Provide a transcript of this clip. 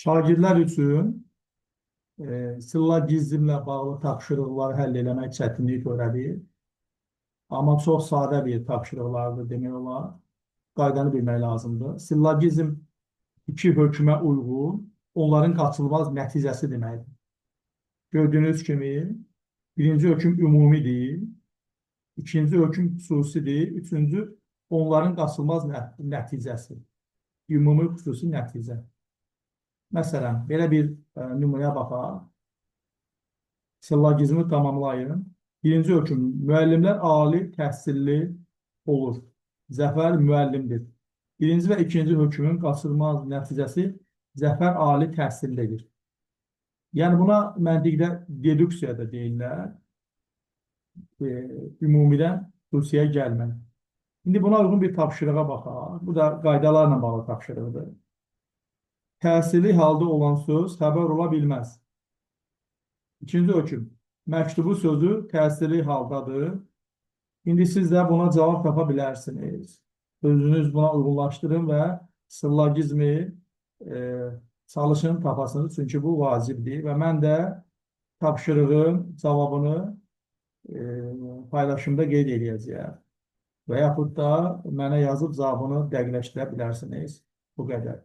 Şagirdlər üçün sillogizmlə bağlı tapşırıqları həll eləmək çətinlik törədir. Amma çox sadə bir tapşırıqlardır demək olar. Qaydanı bilmək lazımdır. Sillogizm iki hökmə uyğun, onların qaçılmaz nəticəsi deməkdir. Gördüyünüz kimi, birinci hökm ümumidir, ikinci hökm xüsusidir, üçüncü onların qaçılmaz nəticəsi. Ümumi xüsusi nəticə. Məsələn, belə bir nümunəyə baxaq. Sillogizmi tamamlayın. Birinci hökm, müəllimlər ali təhsilli olur. Zəfər müəllimdir. Birinci və ikinci hökmün qaçılmaz nəticəsi Zəfər ali təhsillidir. Yəni buna məntiqdə deduksiya da deyirlər. Ümumidən xüsusiyə gəlmən. İndi buna uyğun bir tapşırığa baxaq. Bu da qaydalarla bağlı tapşırıqdır. Təsirli halda olan söz xəbər ola bilməz. İkinci hökm, məktubu sözü təsirli haldadır. İndi siz də buna cavab tapa bilərsiniz. Özünüz buna uyğunlaşdırın və sillogizmi çalışın tapasınız. Çünki bu vacibdir və mən də tapşırığın cavabını paylaşımda qeyd edəcəyəm. Və yaxud da mənə yazıb cavabını dəqiqləşdirə bilərsiniz. Bu qədər.